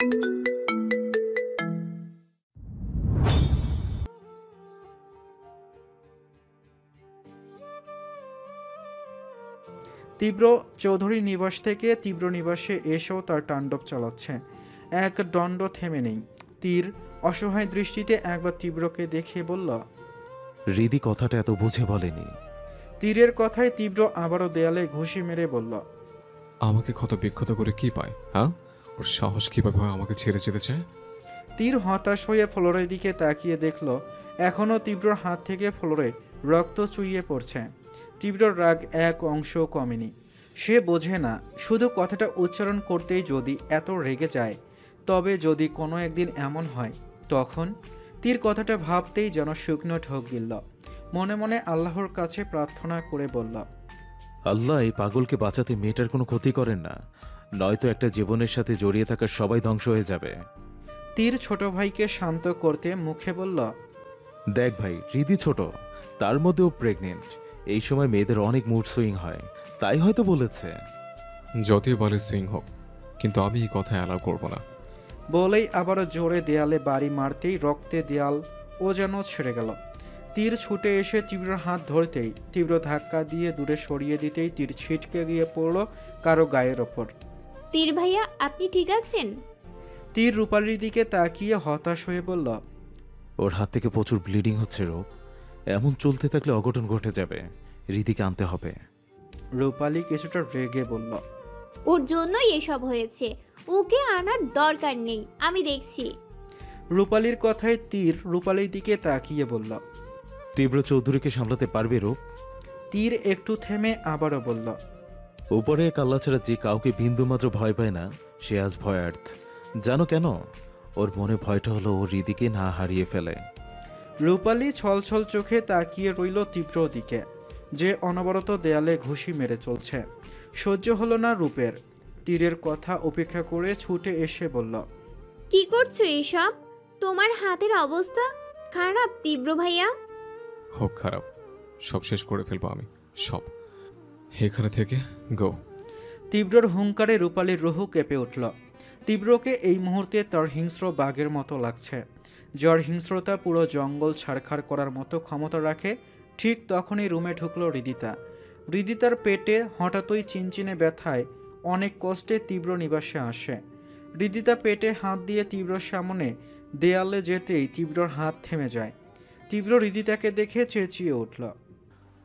তীব্র চৌধুরী নিবাস থেকে তীব্র নিবাসে এসেও তার তাণ্ডব চালাচ্ছে। এক দণ্ড থেমে নেই। তীর অসহায় দৃষ্টিতে একবার তীব্রকে দেখে বলল, হৃদি কথাটা এত বুঝে বলেনি। তীরের কথায় তীব্র আবারও দেয়ালে ঘুষি মেরে বলল, আমাকে ক্ষত বিক্ষত করে কি পায়? হ্যাঁ, ওর সাহস কিভাবে হয় আমাকে ছেড়ে যেতে চায়? তীর হতাশ হয়ে ফ্লোরের দিকে তাকিয়ে দেখল এখনও তীব্রর হাত থেকে ফ্লোরে রক্ত চুইয়ে পড়ছে। তীব্রর রাগ এক অংশও কমেনি। সে বোঝে না, শুধু কথাটা উচ্চারণ করতেই যদি এত রেগে যায়, তবে যদি কোনো একদিন এমন হয় তখন। তীর কথাটা ভাবতেই যেন শুকনো ঢোক গিলল। মনে মনে আল্লাহর কাছে প্রার্থনা করে বলল, আল্লাহ এই পাগলকে বাঁচাতে মেয়েটার কোনো ক্ষতি করেন না, নয়তো একটা জীবনের সাথে জড়িয়ে থাকা সবাই ধ্বংস হয়ে যাবে। তীর ছোট ভাইকে শান্ত করতে মুখে বলল, দেখ ভাই, হৃদি ছোট, তার মধ্যেও প্রেগনেন্ট। এই সময় মেয়েদের অনেক মুড সুইং হয়, তাই হয়তো বলেছে। যতই বলে সুইং হোক, কিন্তু আমি এই কথা অ্যালাউ করব না। বলেই আবারও জোরে দেয়ালে বাড়ি মারতেই রক্তে দেয়াল ও যেন ছেড়ে গেল। তীর ছুটে এসে তীব্র হাত ধরতেই, তীব্র ধাক্কা দিয়ে দূরে সরিয়ে দিতেই তীর ছিটকে গিয়ে পড়ল কারো গায়ের ওপর। তীর ভাইয়া, আপনি ঠিক আছেন? তীর রূপালীর দিকে তাকিয়ে হতাশ হয়ে বলল, ওর হাত থেকে প্রচুর ব্লিডিং হচ্ছে রূপ, এমন চলতে থাকলে অঘটন ঘটে যাবে, হৃদিকে আনতে হবে। রূপালী কিছুটা রেগে বলল, ওর জন্যই এসব হয়েছে, ওকে আনার দরকার নেই, আমি দেখছি। রূপালীর কথায় তীর রূপালীর দিকে তাকিয়ে বলল, তীব্র চৌধুরীকে সামলাতে পারবে রূপ? তীর একটু থেমে আবারও বলল, উপরে এক আল্লাহ ছাড়া যে কাউকে বিন্দুমাত্র ভয় পায় না, সে আজ ভয়ার্থ। জানো কেন? ওর মনে ভয়টা হলো ও হৃদিকে না হারিয়ে ফেলে। রূপালী ছলছল চোখে তাকিয়ে রইল তীব্র দিকে, যে অনবরত দেয়ালে ঘুষি মেরে চলছে। সহ্য হলো না রূপের। তীরের কথা উপেক্ষা করে ছুটে এসে বলল, কি করছো এসব? তোমার হাতের অবস্থা খারাপ তীব্র ভাইয়া। হোক খারাপ, সব শেষ করে ফেলবো আমি, সব। এখানে থেকে গো। তীব্রর হুঙ্কারে রূপালীর রুহু কেঁপে উঠল। তীব্রকে এই মুহূর্তে তার হিংস্র বাঘের মতো লাগছে, যার হিংস্রতা পুরো জঙ্গল ছাড়খাড় করার মতো ক্ষমতা রাখে। ঠিক তখনই রুমে ঢুকলো হৃদিতা। হৃদিতার পেটে হঠাৎই চিনচিনে ব্যথায় অনেক কষ্টে তীব্র নিবাসে আসে। হৃদিতা পেটে হাত দিয়ে তীব্রর সামনে দেয়ালে যেতেই তীব্রর হাত থেমে যায়। তীব্র হৃদিতাকে দেখে চেঁচিয়ে উঠল।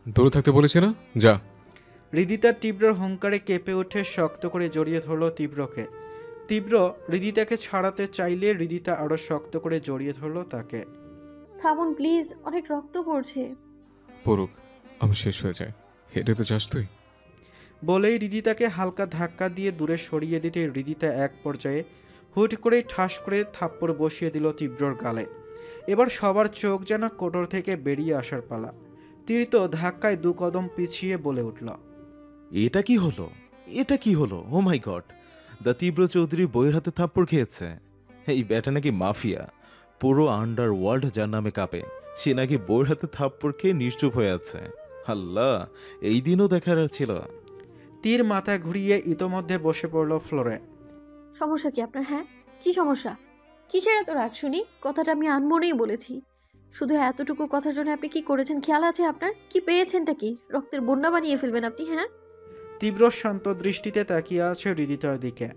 দূরে থাকতে বলেছি না, যা। হৃদিতার তীব্রর হুঙ্কারে কেঁপে উঠে শক্ত করে জড়িয়ে ধরল তীব্রকে। তীব্র হৃদিতাকে ছাড়াতে চাইলে হৃদিতা আরও শক্ত করে জড়িয়ে ধরল তাকে। থামুন প্লিজ, অনেক রক্ত পড়ছে। পড়ুক, আমি শেষ হয়ে যায়, হেঁটে তো যাস তুই। বলেই হৃদিতাকে হালকা ধাক্কা দিয়ে দূরে সরিয়ে দিতে হৃদিতা এক পর্যায়ে হুট করে ঠাস করে থাপ্পড় বসিয়ে দিল তীব্রর গালে। এবার সবার চোখ যেন কোটর থেকে বেরিয়ে আসার পালা। তীর তো ধাক্কায় 2 কদম পিছিয়ে বলে উঠল, এটা কি হলো? এটা কি হলো? ও মাই গড, দ্য তীব্র চৌধুরী বইয়ের হাতে থাপ্পড় খেয়েছে। এই ব্যাটা নাকি মাফিয়া, পুরো আন্ডার ওয়ার্ল্ড যার নামে কাঁপে, সে নাকি বইয়ের হাতে থাপ্পড় খেয়ে নিশ্চুপ হয়ে আছে। আল্লাহ, এই দিনও দেখার আর ছিল। তীর মাথা ঘুরিয়ে ইতোমধ্যে বসে পড়ল ফ্লোরে। সমস্যা কি আপনার? হ্যাঁ, কি সমস্যা? কিসের এত রাগ শুনি? কথাটা আমি আনমনেই বলেছি। শুধু এতটুকু কথার জন্য আপনি কি করেছেন খেয়াল আছে আপনার? কি পেয়েছেনটা কি? রক্তের বন্যা বানিয়ে ফেলবেন আপনি, হ্যাঁ? তীব্র শান্ত দৃষ্টিতে তাকিয়ে আছে হৃদিতার দিকে।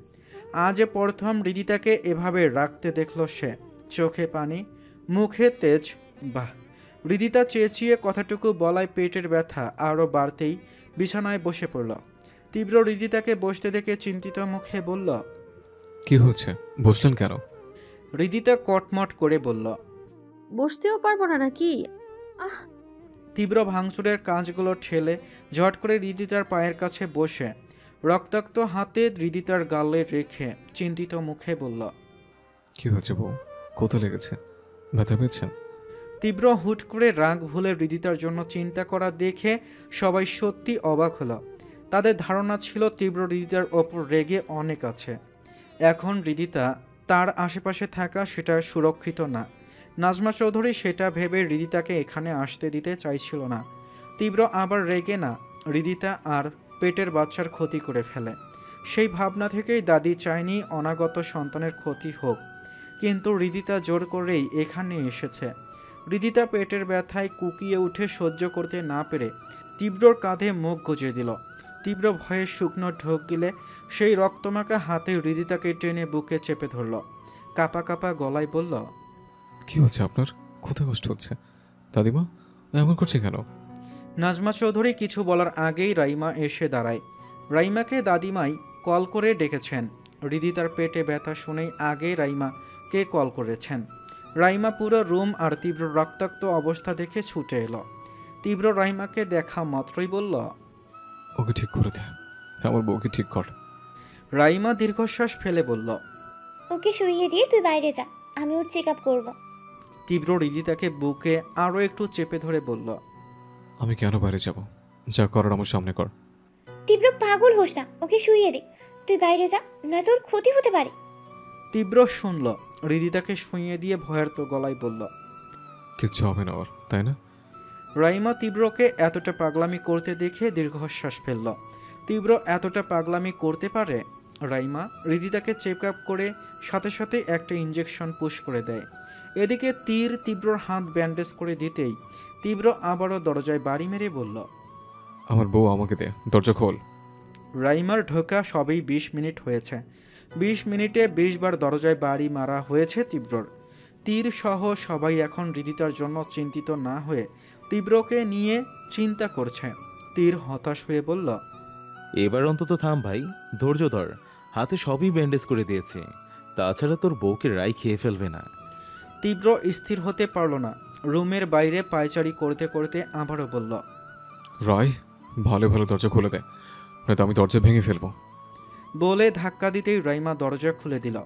আজ প্রথম হৃদিতাকে এভাবে রাখতে দেখল সে। চোখে পানি, মুখে তেজ। বাহ! হৃদিতা চেঁচিয়ে কথাটুকু বলায় পেটের ব্যথা আরও বাড়তেই বিছানায় বসে পড়ল। তীব্র হৃদিতাকে বসতে দেখে চিন্তিত মুখে বলল, কি হচ্ছে? বসলেন কেন? হৃদিতা কটমট করে বলল, বসতেও পারবো না নাকি? আহ! তীব্র ভাঙচুরের কাজগুলো ঠেলে ঝট করে হৃদিতার পায়ের কাছে বসে রক্তাক্ত হাতে হৃদিতার গালে রেখে চিন্তিত মুখে বলল, কি হয়েছে বউ? কোথায় লেগেছে? ব্যথা পেয়েছেন? তীব্র হুট করে রাগ ভুলে হৃদিতার জন্য চিন্তা করা দেখে সবাই সত্যি অবাক হলো। তাদের ধারণা ছিল তীব্র হৃদিতার ওপর রেগে অনেক আছে। এখন হৃদিতা তার আশেপাশে থাকা সেটা সুরক্ষিত না। নাজমা চৌধুরী সেটা ভেবে হৃদিতাকে এখানে আসতে দিতে চাইছিল না। তীব্র আবার রেগে না, হৃদিতা আর পেটের বাচ্চার ক্ষতি করে ফেলে। সেই ভাবনা থেকেই দাদি চায়নি অনাগত সন্তানের ক্ষতি হোক, কিন্তু হৃদিতা জোর করেই এখানে এসেছে। হৃদিতা পেটের ব্যথায় কুকিয়ে উঠে সহ্য করতে না পেরে তীব্রর কাঁধে মুখ গুজে দিল। তীব্র ভয়ে শুকনো ঢোক গিলে সেই রক্তমাখা হাতে হৃদিতাকে টেনে বুকে চেপে ধরল। কাপা কাপা গলায় বলল, কি হচ্ছে আপনার? কোথায় কষ্ট হচ্ছে? দাদিমা এমন করছে কেন? নাজমা চৌধুরী কিছু বলার আগেই রাইমা এসে দাঁড়ায়। রাইমাকে দাদিমাই কল করে ডেকেছেন। হৃদিতার পেটে ব্যথা শুনেই আগে রাইমাকে কল করেছেন। রাইমা পুরো রুম আর তীব্র রক্তাক্ত অবস্থা দেখে ছুটে এলো। তীব্র রাইমাকে দেখা মাত্রই বলল, ওকে ঠিক করে দে, আমার বউকে ঠিক কর। রাইমা দীর্ঘশ্বাস ফেলে বলল, ওকে শুইয়ে দিয়ে তুই বাইরে যা, আমি ওর চেক আপ করবো। তীব্র হৃদিতাকে বুকে আরও একটু চেপে ধরে বলল, আমি কেন বাইরে যাব? যা করার আমার সামনে কর। তীব্র পাগল হোস না, ওকে শুইয়ে দে, তুই বাইরে যা, নয়তো ওর ক্ষতি হতে পারে। তীব্র শুনল। হৃদিতাকে শুইয়ে দিয়ে ভয়ার্ত গলায় বলল, কিচ্ছু হবে না ওর, তাই না? রাইমা তীব্রকে এতটা পাগলামি করতে দেখে দীর্ঘশ্বাস ফেলল। তীব্র এতটা পাগলামি করতে পারে? রাইমা হৃদিতাকে চেক আপ করে সাথে সাথে একটা ইঞ্জেকশন পুশ করে দেয়। এদিকে তীব্রর হাত ব্যান্ডেজ করে দিতেই তীব্র আবারও দরজায় বাড়ি মেরে বলল, আমার বউ আমাকে দে, দরজা খোল। রাইমার ঢোকা সবেই 20 মিনিট হয়েছে। 20 মিনিটে 20 বার দরজায় বাড়ি মারা হয়েছে তীব্রর। তীর সহ সবাই এখন হৃদিতার জন্য চিন্তিত না হয়ে তীব্রকে নিয়ে চিন্তা করছে। তীর হতাশ হয়ে বলল, এবার অন্তত থাম ভাই, ধৈর্য ধর, হাতে সবই ব্যান্ডেজ করে দিয়েছি, তাছাড়া তোর বউকে রাই খেয়ে ফেলবে না। তীব্র স্থির হতে পারল না। রুমের বাইরে পায়চারি করতে করতে আবারও বলল, রায়, ভালো ভালো দরজা খুলে দে, নয়তো আমি দরজা ভেঙে ফেলবো। বলে ধাক্কা দিতেই রাইমা দরজা খুলে দিল।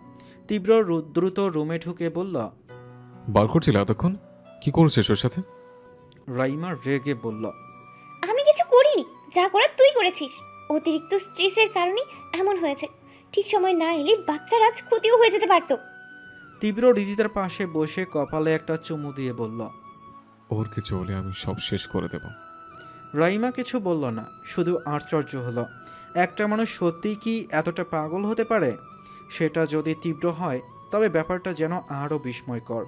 তীব্র দ্রুত রুমে ঢুকে বলল, বার করছিল এতক্ষণ? কি করছিস ওর সাথে? রাইমা রেগে বলল, আমি কিছু করিনি, যা করার তুই করেছিস। অতিরিক্ত স্ট্রেসের কারণে এমন হয়েছে, ঠিক সময় না এলে বাচ্চার আজ ক্ষতিও হয়ে যেতে পারতো। তীব্র হৃদিতার পাশে বসে কপালে একটা চুমু দিয়ে বলল, ওর কিছু হলে আমি সব শেষ করে দেব। রাইমা কিছু বলল না, শুধু আশ্চর্য হলো। একটা মানুষ সত্যিই কি এতটা পাগল হতে পারে? সেটা যদি তীব্র হয় তবে ব্যাপারটা যেন আরও বিস্ময়কর।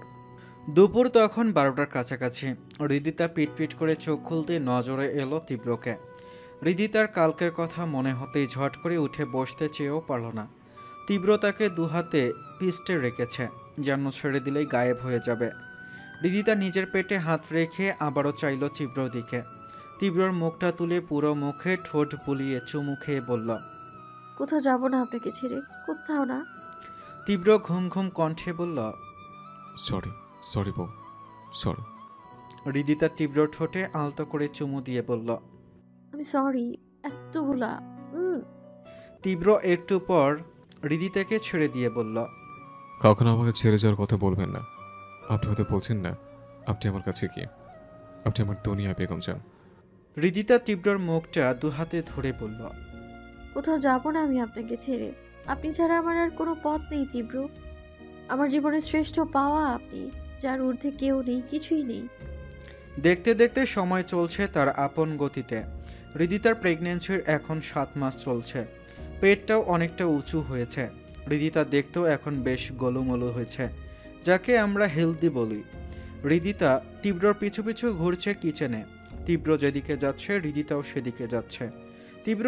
দুপুর তখন 12টার কাছাকাছি। হৃদিতা পিটপিট করে চোখ খুলতে নজরে এলো তীব্রকে। হৃদিতার কালকের কথা মনে হতেই ঝট করে উঠে বসতে চেয়েও পারল না। তীব্র তাকে দুহাতে পিষ্টে রেখেছে, যেন ছেড়ে দিলেই গায়েব হয়ে যাবে। হৃদিতা নিজের পেটে হাত রেখে আবারও চাইল তীব্রর দিকে। তীব্রর মুখটা তুলে পুরো মুখে ঠোঁট বুলিয়ে চুমু খেয়ে বলল, কোথাও যাব না আপনাকে ছেড়ে, কোথাও না। তীব্র ঘুম ঘুম কণ্ঠে বলল, সরি সরি বউ, সরি। হৃদিতা তীব্র ঠোঁটে আলতো করে চুমু দিয়ে বলল, আমি সরি, এতগুলা। তীব্র একটু পর হৃদিতাকে ছেড়ে দিয়ে বলল, কখনো আমাকে ছেড়ে যাওয়ার কথা বলবেন না। আপনি হয়তো বলছেন না, আপনি আমার কাছে কি, আপনি আমার দুনিয়া বেগম যান। হৃদিতা তীব্রর মুখটা দুহাতে ধরে বলল, কোথাও যাব না আমি আপনাকে ছেড়ে। আপনি ছাড়া আমার আর কোনো পথ নেই তীব্র। আমার জীবনের শ্রেষ্ঠ পাওয়া আপনি, যার ঊর্ধ্বে কেউ নেই, কিছুই নেই। দেখতে দেখতে সময় চলছে তার আপন গতিতে। হৃদিতার প্রেগনেন্সির এখন 7 মাস চলছে। পেটটাও অনেকটা উঁচু হয়েছে। হৃদিতা দেখতেও এখন বেশ গোলুমলু হয়েছে, যাকে আমরা হেলদি বলি। হৃদিতা তীব্রর পিছু পিছু ঘুরছে কিচেনে। তীব্র যেদিকে যাচ্ছে হৃদিতাও সেদিকে যাচ্ছে। তীব্র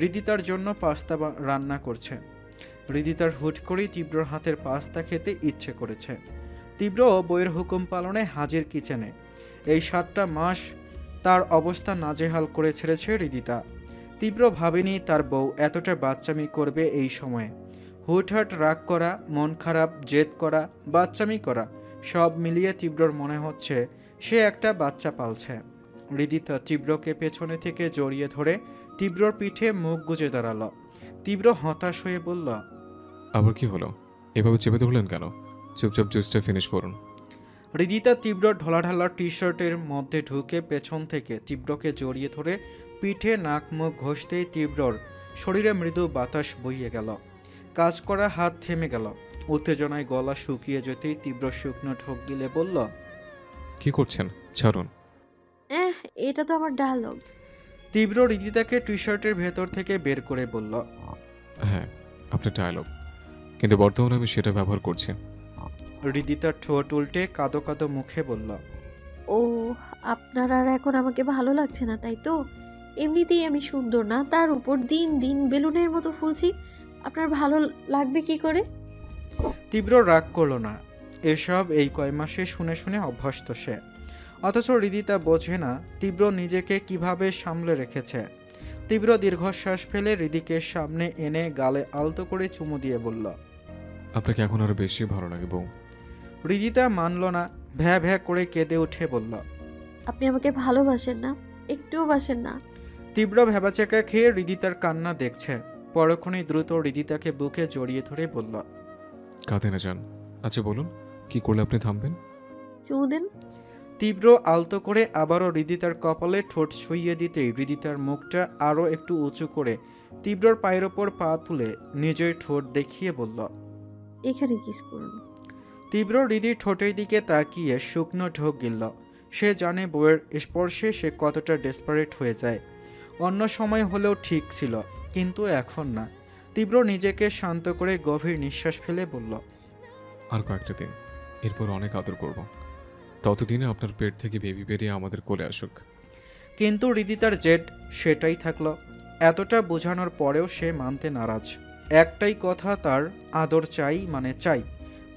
হৃদিতার জন্য পাস্তা রান্না করছে। হৃদিতার হুট করেই তীব্রর হাতের পাস্তা খেতে ইচ্ছে করেছে। তীব্র বইয়ের হুকুম পালনে হাজির কিচেনে। এই 7টা মাস তার অবস্থা নাজেহাল করে ছেড়েছে হৃদিতা। তীব্র ভাবেনি তার বউ এতটা বাচ্চামি করবে এই সময়ে। হুটহাট রাগ করা, মন খারাপ, জেদ করা, বাচ্চামি করা, সব মিলিয়ে তীব্রর মনে হচ্ছে সে একটা বাচ্চা পালছে। হৃদিতা তীব্রকে পেছনে থেকে জড়িয়ে ধরে তীব্রর পিঠে মুখ গুজে দাঁড়ালো। তীব্র হতাশ হয়ে বলল, আবার কি হলো? এভাবে চেপে ধরলেন কেন? চুপচাপ জুসটা ফিনিশ করুন। হৃদিতা তীব্র ঢলাঢালা টি শার্টের মধ্যে ঢুকে পেছন থেকে তীব্রকে জড়িয়ে ধরে পিঠে নাক মুখ ঘষতেই তীব্রর শরীরে মৃদু বাতাস বইয়ে গেল। কাজ করা হাত থেমে গেল। উত্তেজনায় গলা শুকিয়ে যেতেই তীব্র শুকনো ঢোক গিলে বলল, কি করছেন? ছাড়ুন। এটা তো আমার ডায়লগ। তীব্র হৃদিতাকে টি শার্টের ভেতর থেকে বের করে বলল, হ্যাঁ, আপনার ডায়লগ, কিন্তু বর্তমানে আমি সেটা ব্যবহার করছি। হৃদিতার ঠোঁট উল্টে কাঁদো কাঁদো মুখে বলল, ও, আপনার আর এখন আমাকে ভালো লাগছে না তাই তো? এমনিতেই আমি সুন্দর না, তার উপর দিন দিন বেলুনের মতো ফুলছি। আপনার ভালো লাগবে কি করে? তীব্র রাগ করলো না। এসব এই কয় মাসে শুনে শুনে অভ্যস্ত সে। অথচ হৃদিতা বোঝে না তীব্র নিজেকে কিভাবে সামলে রেখেছে। তীব্র দীর্ঘশ্বাস ফেলে হৃদিকে সামনে এনে গালে আলতো করে চুমু দিয়ে বলল। আপনাকে এখন আরো বেশি ভালো লাগে বউ। হৃদিতা মানল না, ভ্যা ভ্যা করে কেঁদে উঠে বলল। আপনি আমাকে ভালোবাসেন না, একটুও বাসেন না। তীব্র ভেবাচেকা খেয়ে হৃদিতার কান্না দেখছে। পরক্ষণেই দ্রুত হৃদিতাকে বুকে জড়িয়ে ধরে বলল। কাঁদে না যান। আচ্ছা বলুন, কি করলে আপনি থামবেন? চুমু দেন। তীব্র আলতো করে আবারও হৃদিতার কপালে ঠোঁট ছুঁইয়ে দিতেই হৃদিতার মুখটা আরও একটু উঁচু করে তীব্রর পায়ের ওপর পা তুলে নিজের ঠোঁট দেখিয়ে বলল। এখানে কিস করুন। তীব্র হৃদির ঠোঁটের দিকে তাকিয়ে শুকনো ঢোক গিলল। সে জানে বউয়ের স্পর্শে সে কতটা ডেসপারেট হয়ে যায়। অন্য সময় হলেও ঠিক ছিল, কিন্তু এখন না। তীব্র নিজেকে শান্ত করে গভীর নিঃশ্বাস ফেলে বলল। আর কয়েকটা দিন, এরপর অনেক আদর করব। ততদিনে আপনার পেট থেকে বেবি বেরিয়ে আমাদের কোলে আসুক। কিন্তু হৃদিতার জেদ সেটাই থাকলো। এতটা বোঝানোর পরেও সে মানতে নারাজ। একটাই কথা, তার আদর চাই মানে চাই।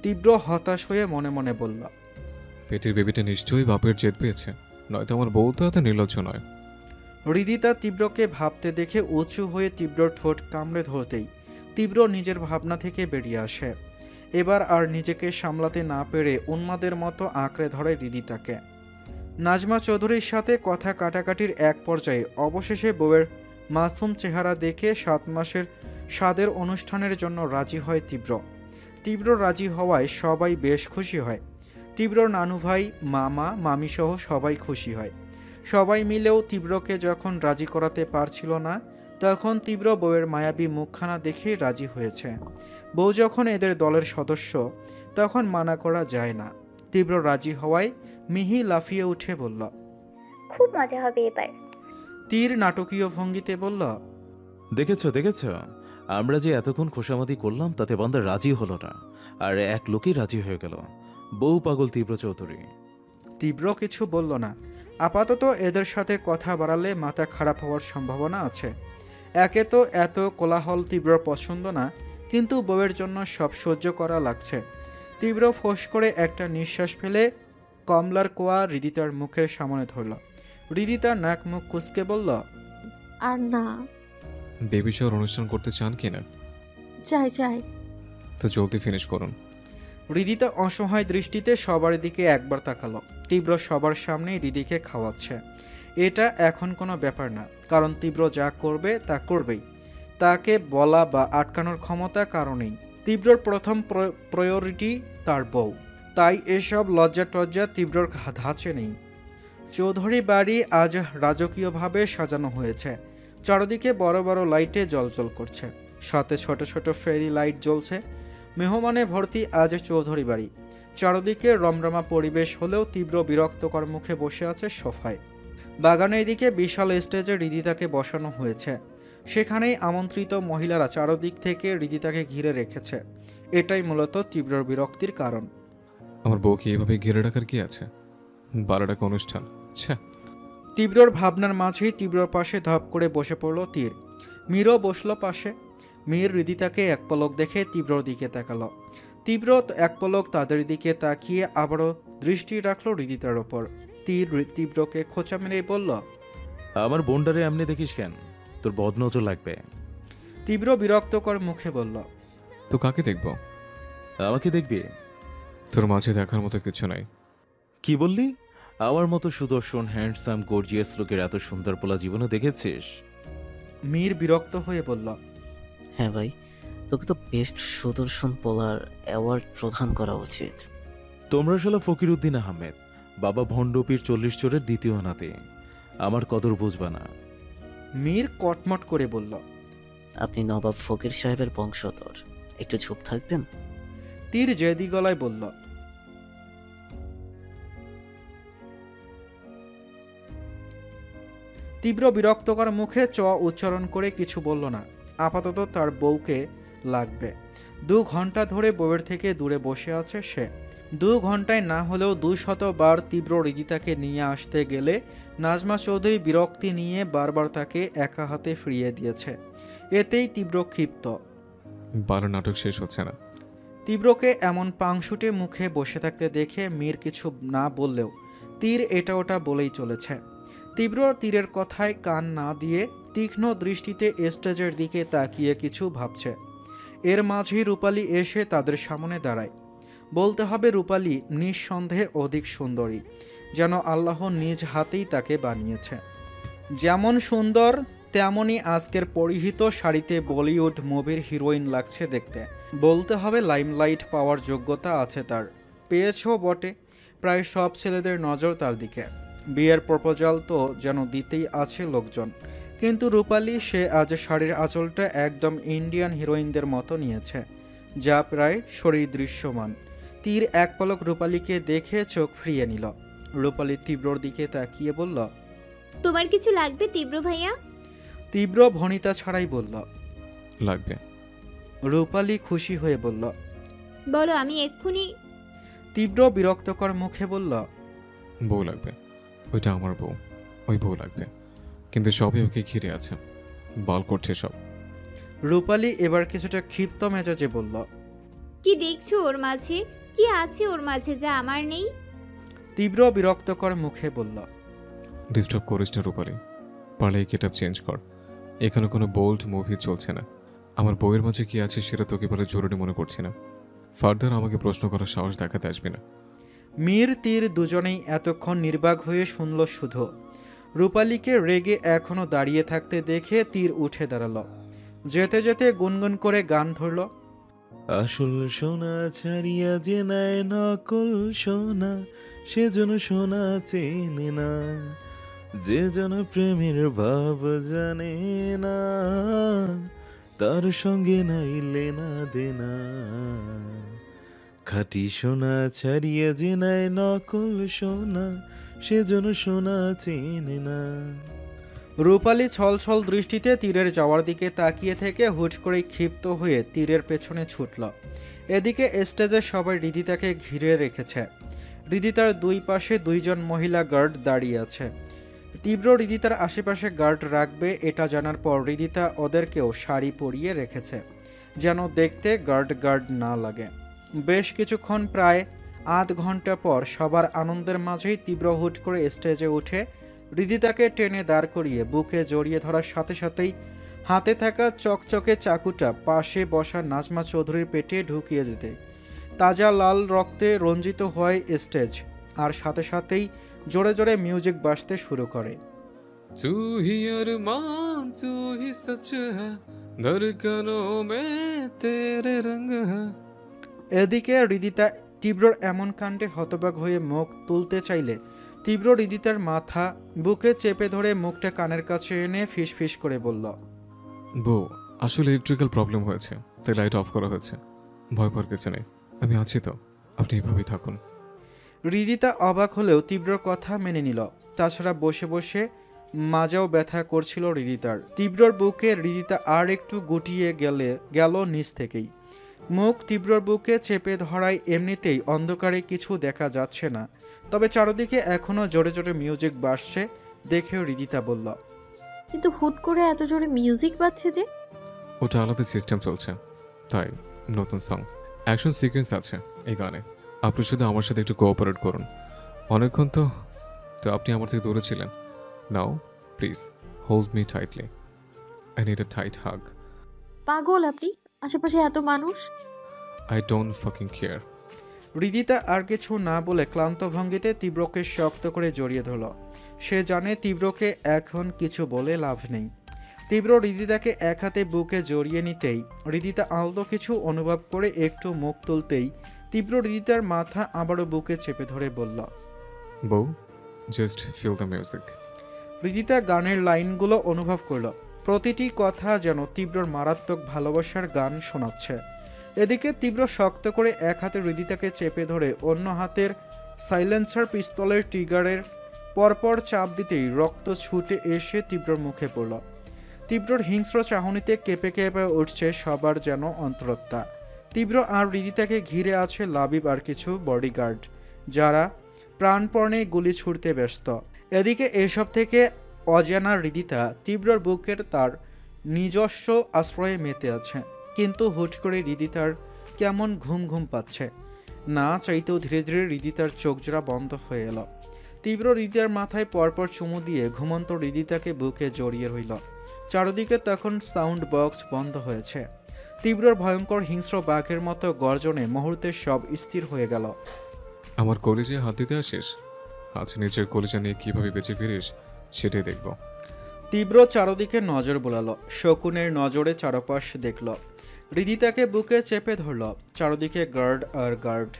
তীব্র হতাশ হয়ে মনে মনে বলল। পেটের বেবিটা নিশ্চয়ই বাপের জেদ পেয়েছে, নয়তো আমার বউ তো এত নির্লজ্জ নয়। হৃদিতা তীব্রকে ভাবতে দেখে উঁচু হয়ে তীব্র ঠোঁট কামড়ে ধরতেই তীব্র নিজের ভাবনা থেকে বেরিয়ে আসে। এবার আর নিজেকে সামলাতে না পেরে উন্মাদের মতো আঁকড়ে ধরে হৃদিতাকে। নাজমা চৌধুরীর সাথে কথা কাটাকাটির এক পর্যায়ে অবশেষে বউয়ের মাসুম চেহারা দেখে 7 মাসের স্বাদের অনুষ্ঠানের জন্য রাজি হয় তীব্র। তীব্র রাজি হওয়ায় সবাই বেশ খুশি হয়। তীব্রর নানু ভাই, মামা, মামিসহ সবাই খুশি হয়। সবাই মিলেও তীব্রকে যখন রাজি করাতে পারছিল না, তখন তীব্র বউয়ের মায়াবী মুখখানা দেখেই রাজি হয়েছে। বউ যখন এদের দলের সদস্য, তখন মানা করা যায় না। তীব্র রাজি হওয়ায় মিহি লাফিয়ে উঠে বলল। খুব মজা হবে এবার। তীর নাটকীয় ভঙ্গিতে বলল। দেখেছ দেখেছ, আমরা যে এতক্ষণ খোসামতি করলাম তাতে বান্দা রাজি হলো না, আর এক লোকই রাজি হয়ে গেল। বউ পাগল তীব্র চৌধুরী। তীব্র কিছু বলল না। আপাতত এদের সাথে কথা বাড়ালে মাথা খারাপ হওয়ার সম্ভাবনা আছে। একে তো এত কোলাহল তীব্র পছন্দ না, কিন্তু বউয়ের জন্য সব সহ্য করা লাগছে। তীব্র ফোঁস করে একটা নিঃশ্বাস ফেলে কমলার কোয়া হৃদিতার মুখের সামনে ধরল। হৃদিতা নাক মুখ কুঁচকে বলল। আর না। বেবি শাওয়ার অনুষ্ঠান করতে চান কি না? চাই চাই। তো জলদি ফিনিশ করুন। হৃদিতা অসহায় দৃষ্টিতে সবার দিকে একবার তাকালো। তীব্র সবার সামনেই হৃদিকে খাওয়াচ্ছে। এটা এখন কোনো ব্যাপার না, কারণ তীব্র যা করবে তা করবেই। তাকে বলা বা আটকানোর ক্ষমতা কারণেই। তীব্রর প্রথম প্রায়োরিটি তার বউ, তাই এসব লজ্জা টজ্জা তীব্রর ধাঁচে নেই। চৌধুরী বাড়ি আজ রাজকীয়ভাবে সাজানো হয়েছে। চারদিকে বড় বড় লাইটে জ্বলজ্বল করছে, সাথে ছোট ছোট ফেরি লাইট জ্বলছে। মেহমানে ভর্তি আজ চৌধুরী বাড়ি। চারদিকে রমরমা পরিবেশ হলেও তীব্র বিরক্তকর মুখে বসে আছে সোফায়। বাগানের দিকে বিশাল স্টেজে হৃদিতাকে বসানো হয়েছে। সেখানেই আমন্ত্রিত মহিলারা চারদিক থেকে হৃদিতাকে ঘিরে রেখেছে। এটাই মূলত তীব্রর বিরক্তির কারণ। আমার বউকে এভাবে ঘিরে রাখার কি আছে? 12 টাকা অনুষ্ঠান। আচ্ছা। তীব্রর ভাবনার মাঝেই তীব্রর পাশে ধপ করে বসে পড়ল তীর। মীরও বসল পাশে। মীর হৃদিতাকে এক পলক দেখে তীব্রর দিকে তাকালো। তীব্র এক পলক তাদের দিকে তাকিয়ে আবারও দৃষ্টি রাখলো হৃদিতার ওপর। তীর তীব্রকে খোঁচা মেরে বলল। আমার বোনডারে এমনি দেখিস কেন? তোর বদনজর লাগবে। তীব্র বিরক্তকর মুখে বলল। তো কাকে দেখব? আমাকে দেখবি? তোর মাঝে দেখার মতো কিছু নাই। কি বললি? আমার মতো সুদর্শন হ্যান্ডসাম গর্জিয়াস লোকের এত সুন্দর পোলা জীবনে দেখেছিস? মীর বিরক্ত হয়ে বলল। হ্যাঁ ভাই, তোকে তো বেস্ট সুদর্শন পোলার অ্যাওয়ার্ড প্রদান করা উচিত। তোমরা শালা ফকিরউদ্দিন আহমেদ, বাবা ভণ্ডপীর 40 চোরের দ্বিতীয় নাতি। আমার কদর বুঝবা না। মীর কটমট করে বলল। আপনি নবাব ফকির সাহেবের বংশধর, একটু চুপ থাকবেন? তীর জেদি গলায় বলল। তীব্র বিরক্তকর মুখে চ উচ্চারণ করে কিছু বলল না। আপাতত তার বউকে লাগবে। 2 ঘন্টা ধরে বউয়ের থেকে দূরে বসে আছে সে। 2 ঘন্টায় না হলেও 200 বার তীব্র রিদিতাকে নিয়ে আসতে গেলে নাজমা চৌধুরী বিরক্তি নিয়ে বারবার তাকে একা হাতে ফিরিয়ে দিয়েছে। এতেই তীব্র ক্ষিপ্ত। 12 নাটক শেষ হচ্ছে না। তীব্রকে এমন পাংশুটে মুখে বসে থাকতে দেখে মীর কিছু না বললেও তীর এটা ওটা বলেই চলেছে। তীব্র তীরের কথায় কান না দিয়ে তীক্ষ্ণ দৃষ্টিতে স্টেজের দিকে তাকিয়ে কিছু ভাবছে। এর মাঝেই রূপালী এসে তাদের সামনে দাঁড়ায়। বলতে হবে রূপালী নিঃসন্দেহে অধিক সুন্দরী, যেন আল্লাহ নিজ হাতেই তাকে বানিয়েছে। যেমন সুন্দর তেমনই আজকের পরিহিত শাড়িতে বলিউড মুভির হিরোইন লাগছে দেখতে। বলতে হবে লাইমলাইট পাওয়ার যোগ্যতা আছে তার, পেয়েছেও বটে। প্রায় সব ছেলেদের নজর তার দিকে। বিয়ের প্রপোজাল তো যেন দিতেই আছে লোকজন, কিন্তু রূপালী সে আজ শাড়ির আঁচলটা একদম ইন্ডিয়ান হিরোইনদের মতো নিয়েছে, যা প্রায় শরীর দৃশ্যমান। তীর এক পলক রূপালীকে দেখে চোখ ফিরিয়ে নিল। রূপালী তীব্রর দিকে তাকিয়ে বলল, তোমার কিছু লাগবে তীব্র ভাইয়া? তীব্র ভনিতা ছাড়াই বলল, লাগবে। রূপালী খুশি হয়ে বলল, বলো, আমি এক্ষুনি। তীব্র বিরক্তকর মুখে বলল, বউ লাগবে। ওইটা আমার বউ, ওই বউ লাগবে। কিন্তু সবই ওকে ঘিরে আছে, বল করছে সব। রূপালী এবার কিছুটা ক্ষিপ্ত মেজাজে বলল, কি দেখছো ওর মাঝে? কি আছে ওর মাঝে যা আমার নেই? তীব্র বিরক্তকর মুখে বলল, ডিস্টার্ব করিস না রূপালী, পারলে এই গেটআপ চেঞ্জ কর। এখানে কোনো বোল্ড মুভি চলছে না। আমার বউয়ের মাঝে কি আছে সেটা তোকে বলে জরুরি মনে করছি না। ফার্দার আমাকে প্রশ্ন করার সাহস দেখাতে আসবি না। মীর তীর দুজনেই এতক্ষণ নির্বাক হয়ে শুনল শুধু। রূপালীকে রেগে এখনো দাঁড়িয়ে থাকতে দেখে তীর উঠে দাঁড়ালো। যেতে যেতে গুনগুন করে গান ধরল, আসল সোনা ছাড়িয়া যে নাই নকল সোনা, সেজন্য সোনা চেনে না, যে জন প্রেমের ভাব জানে না, তার সঙ্গে নাই লেনা দেনা। খাঁটি সোনা ছাড়িয়া যে নাই নকল সোনা, সেজন্য সোনা চেনে না। রূপালী ছলছল দৃষ্টিতে তীরের যাওয়ার দিকে তাকিয়ে থেকে হুট করে ক্ষিপ্ত হয়ে তীরের পেছনে ছুটল। এদিকে স্টেজে সবাই রিদিতাকে ঘিরে রেখেছে। রিদিতার 2 পাশে 2 জন মহিলা গার্ড দাঁড়িয়ে আছে। তীব্র রিদিতার আশেপাশে গার্ড রাখবে এটা জানার পর রিদিতা ওদেরকেও শাড়ি পরিয়ে রেখেছে, যেন দেখতে গার্ড না লাগে। বেশ কিছুক্ষণ প্রায় আধ ঘন্টা পর সবার আনন্দের মাঝেই তীব্র হুট করে স্টেজে উঠে রিদিতাকে টেনে দাঁড় করিয়ে বুকে জড়িয়ে ধরার সাথে সাথেই হাতে থাকা চকচকে চাকুটা পাশে বসা নাজমা চৌধুরীর পেটে ঢুকিয়ে দিতে তাজা লাল রক্তে রঞ্জিত হয় স্টেজ, আর সাথে সাথেই জোরে জোরে মিউজিক বাজতে শুরু করে। तू ही अरमान तू ही सच है धड़कनों में तेरे रंग है। এদিকে রিদিতা তীব্রর এমন কাণ্ডে হতবাক হয়ে মুখ তুলতে চাইলে তীব্র রিদিতার মাথা বুকে চেপে ধরে মুখটা কানের কাছে এনে ফিসফিস করে বলল, বউ, আসলে ইলেকট্রিক্যাল প্রবলেম হয়েছে, তাই লাইট অফ করা হয়েছে। ভয় পাওয়ার কিছু নেই, আমি আছি তো, আপনি এভাবেই থাকুন। রিদিতা অবাক হলেও তীব্রর কথা মেনে নিল। তাছাড়া বসে বসে মাজাও ব্যথা করছিল রিদিতার। তীব্রর বুকে রিদিতা আর একটু গুটিয়ে গেল নিচ থেকেই। মুখ তীব্রর বুকে চেপে ধরায় এমনিতেই অন্ধকারে কিছু দেখা যাচ্ছে না, তবে চারদিকে এখনো জোরে জোরে মিউজিক বাজছে দেখেও রিদিতা বলল, কিন্তু হুট করে এত জোরে মিউজিক বাজছে যে? ওটা আলাদা সিস্টেম চলছে, তাই নতুন সং অ্যাকশন সিকোয়েন্স আছে এই গানে। আপনি শুধু আমার সাথে একটু কোঅপারেট করুন। অনেকক্ষণ তো আপনি আমার থেকে দূরে ছিলেন। Now please hold me tightly, I need a tight hug. পাগল আপনি? আশেপাশে এত মানুষ। I don't fucking care. Ridita আর কিছু না বলে ক্লান্ত ভঙ্গিতে তীব্রকে শক্ত করে জড়িয়ে ধরল। সে জানে তীব্রকে এখন কিছু বলে লাভ নেই। তীব্র রিদিতাকে এক হাতে বুকে জড়িয়ে নিতেই রিদিতা আলতো কিছু অনুভব করে একটু মুখ তুলতেই তীব্র রিদিতার মাথা আবারও বুকে চেপে ধরে বলল, বউ, just feel the music. Ridita গানের লাইনগুলো অনুভব করল। প্রতিটি কথা যেন তীব্রর মারাত্মক ভালোবাসার গান শোনাচ্ছে। এদিকে তীব্র শক্ত করে এক হাতে রিদিতাকে চেপে ধরে অন্য হাতের সাইলেন্সার পিস্তলের ট্রিগারের পরপর চাপ দিতেই রক্ত ছুটে এসে তীব্রর মুখে পড়ল। তীব্রর হিংস্র চাহনিতে কেঁপে কেঁপে উঠছে সবার যেন অন্তরত্ত্বা। তীব্র আর হৃদিতাকে ঘিরে আছে লাবিব আর কিছু বডিগার্ড, যারা প্রাণপণে গুলি ছুড়তে ব্যস্ত। এদিকে এসব থেকে অজানা হৃদিতা তীব্রর বুকের তার নিজস্ব আশ্রয়ে মেতে আছে। কিন্তু হুট করে হৃদিতার কেমন ঘুম ঘুম পাচ্ছে। না চাইতেও ধীরে ধীরে হৃদিতার চোখজোড়া বন্ধ হয়ে এলো। তীব্র হৃদিতার মাথায় পরপর চুমু দিয়ে ঘুমন্ত হৃদিতাকে বুকে জড়িয়ে রইল। চারদিকে তখন সাউন্ড বক্স বন্ধ হয়েছে। তীব্রর ভয়ঙ্কর হিংস্র বাঘের মতো গর্জনে মুহূর্তে সব স্থির হয়ে গেল। আমার কলেজে হাত দিতে আসিস? আজ নিজের কলেজে নিয়ে কীভাবে বেঁচে ফিরিস সেটাই দেখব। তীব্র চারদিকে নজর বোলালো। শকুনের নজরে চারপাশ দেখল। হৃদিতাকে বুকে চেপে ধরল। চারদিকে গার্ড আর গার্ড।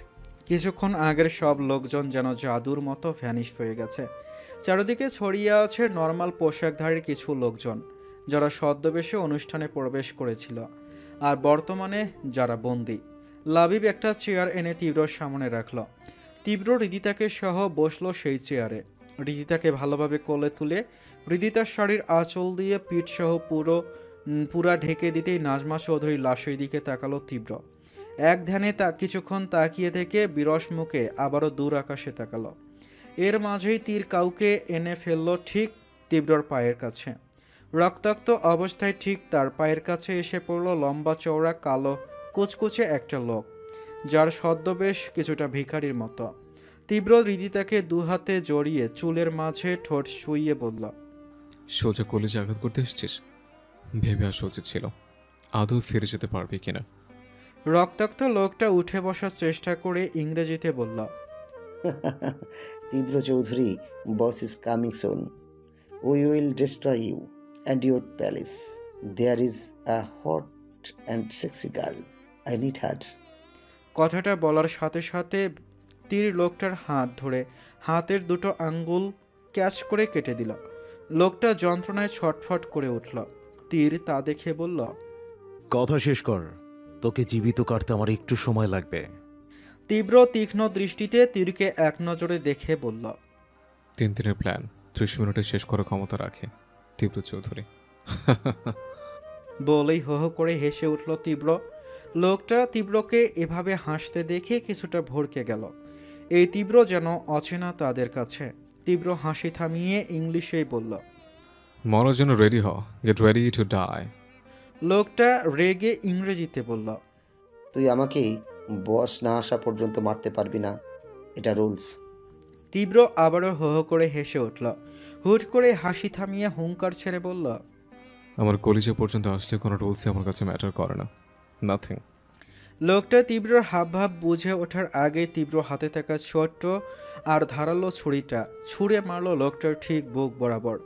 কিছুক্ষণ আগের সব লোকজন যেন জাদুর মতো ভ্যানিশ হয়ে গেছে। চারদিকে ছড়িয়ে আছে নর্মাল পোশাকধারী কিছু লোকজন, যারা ছদ্মবেশে অনুষ্ঠানে প্রবেশ করেছিল, আর বর্তমানে যারা বন্দী। লাবিব একটা চেয়ার এনে তীব্রর সামনে রাখল। তীব্র হৃদিতাকে সহ বসলো সেই চেয়ারে। হৃদিতাকে ভালোভাবে কোলে তুলে হৃদিতার শাড়ির আঁচল দিয়ে পিঠ সহ পুরা ঢেকে দিতেই নাজমা চৌধুরীর লাশের দিকে তাকালো তীব্র। এক ধ্যানে তা কিছুক্ষণ তাকিয়ে থেকে বিরস মুখে আবারও দূর আকাশে তাকালো। এর মাঝেই তীর কাউকে এনে ফেলল ঠিক তীব্রর পায়ের কাছে। রক্তাক্ত অবস্থায় ঠিক তার পায়ের কাছে এসে পড়ল লম্বা চওড়া কালো কুচকুচে একটা লোক, যার ছদ্মবেশ কিছুটা ভিখারির মতো। তীব্র হৃদিতাকে দুহাতে জড়িয়ে চুলের মাঝে ঠোঁট শুইয়ে বলল, সোজা কলেজে আঘাত করতে এসেছিস? ভেবে আসা উচিত ছিল আদৌ ফিরে যেতে পারবি কিনা। রক্তাক্ত লোকটা উঠে বসার চেষ্টা করে ইংরেজিতে বলল, Tibro Chowdhury, boss is coming soon. We will destroy you and your palace. There is a hot and sexy girl, I need her. কথাটা বলার সাথে সাথে তীর লোকটার হাত ধরে হাতের দুটো আঙ্গুল ক্যাচ করে কেটে দিল। লোকটা যন্ত্রণায় ছটফট করে উঠল। তীর তা দেখে বলল, কথা শেষ কর, তোকে জীবিত কাটতে আমার একটু সময় লাগবে। তীব্র তীক্ষ্ণ দৃষ্টিতে তীরকে এক নজরে দেখে বলল, 3 দিনের প্ল্যান 30 মিনিটে শেষ করার ক্ষমতা রাখে তীব্র চৌধুরী। বলেই হো হো করে হেসে উঠল তীব্র। লোকটা তীব্রকে এভাবে হাসতে দেখে কিছুটা ভড়কে গেল। এই তীব্র যেন অচেনা তাদের কাছে। তীব্র হাসি থামিয়ে ইংলিশেই বলল, মরার জন্য রেডি হ, গেট রেডি টু ডাই। লোকটা রেগে ইংরেজিতে বলল, তুই আমাকে বস না আসা পর্যন্ত মারতে পারবি না, এটা রুলস। তীব্র আবারও হো হো করে হেসে উঠল। হুট করে হাসি থামিয়ে হুঙ্কার ছেড়ে বলল, আমার কলেজে পর্যন্ত আসলে কোনো রুলসই আমার কাছে ম্যাটার করে না, নাথিং। লোকটা তীব্রর হাবভাব বুঝে ওঠার আগে তীব্র হাতে থাকা ছোট্ট আর ধারালো ছুরিটা ছুঁড়ে মারল লোকটার ঠিক বুক বরাবর।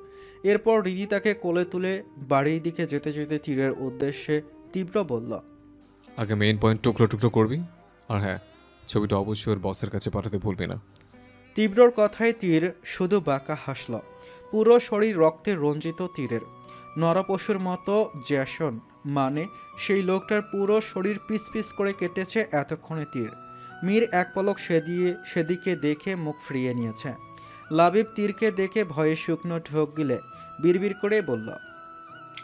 এরপর হৃদিতাকে কোলে তুলে বাড়ির দিকে যেতে যেতে তীরের উদ্দেশ্যে তীব্র বলল, আগে মেইন পয়েন্ট টুকরো টুকরো করবি, আর হ্যাঁ, ছবিটা অবশ্যই ওর বসের কাছে পাঠাতে ভুলবি না। তীব্রর কথায় তীর শুধু বাঁকা হাসল। পুরো শরীর রক্তে রঞ্জিত তীরের। নরপশুর মতো জ্যাসন, মানে সেই লোকটার পুরো শরীর পিস পিস করে কেটেছে এতক্ষণে তীর। মীর এক পলক সেদিকে দেখে মুখ ফিরিয়ে নিয়েছে। লাবিব তীরকে দেখে ভয়ে শুকনো ঢোক গিলে বিড়বিড় করে বলল,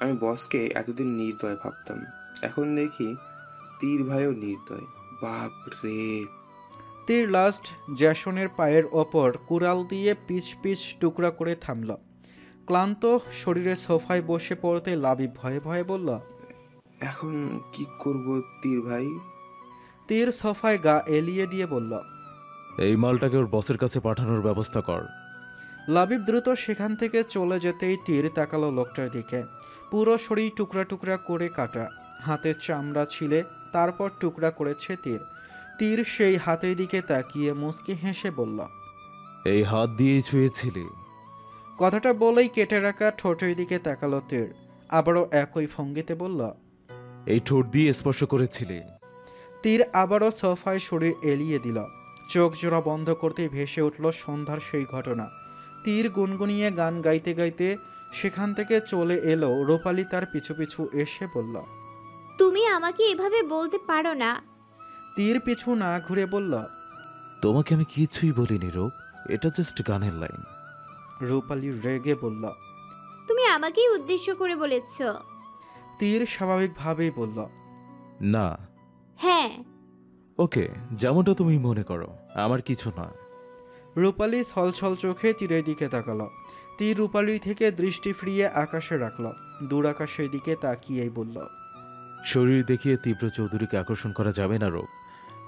আমি বসকে এতদিন নির্দয় ভাবতাম, এখন দেখি তীর ভাইও নির্দয়। বাপ রে! তীর লাস্ট জ্যাসনের পায়ের ওপর কুড়াল দিয়ে পিচ পিচ টুকরা করে থামল। ক্লান্ত শরীরে সোফায় বসে পড়তে লাবিব ভয়ে ভয়ে বলল, এখন কি করব তীর ভাই? তীর সোফায় গা এলিয়ে দিয়ে বলল, এই মালটাকে ওর বসের কাছে পাঠানোর ব্যবস্থা কর। লাবিব দ্রুত সেখান থেকে চলে যেতেই তীর তাকালো লোকটার দিকে। পুরো শরীর টুকরা টুকরা করে কাটা, হাতের চামড়া ছিলে তারপর টুকরা করেছে তীর। তীর সেই হাতের দিকে তাকিয়ে মুচকি হেসে বলল, এই হাত দিয়েই ছুঁয়েছিলি? কথাটা বলেই কেটে রাখা ঠোঁটের দিকে তাকালো তীর। আবারও একই ভঙ্গিতে বলল, এই ঠোঁট দিয়ে স্পর্শ করেছিলি? তীর আবারও সোফায় শরীর এলিয়ে দিল। চোখ জোড়া বন্ধ করতেই ভেসে উঠল সন্ধ্যার সেই ঘটনা। তীর গুনগুনিয়ে গান গাইতে গাইতে সেখান থেকে চলে এলো। রূপালী তার পিছু পিছু এসে বলল, তুমি আমাকে এভাবে বলতে পারো না। তীর পিছু না ঘুরে বলল, তোমাকে আমি কিছুই বলিনি রূপ, এটা জাস্ট গানের লাইন। রূপালী রেগে বলল, তুমি আমাকেই উদ্দেশ্য করে বলেছ? তীর স্বাভাবিকভাবেই বলল, না। হ্যাঁ। ওকে, যেমনটা তুমি মনে করো, আমার কিছু না। রূপালী ছলছল চোখে তীরের দিকে তাকালো। তীর রূপালীর থেকে দৃষ্টি ফিরিয়ে আকাশে রাখল। দূর আকাশের দিকে তাকিয়েই বলল, শরীর দেখিয়ে তীব্র চৌধুরীকে আকর্ষণ করা যাবে না রূপ।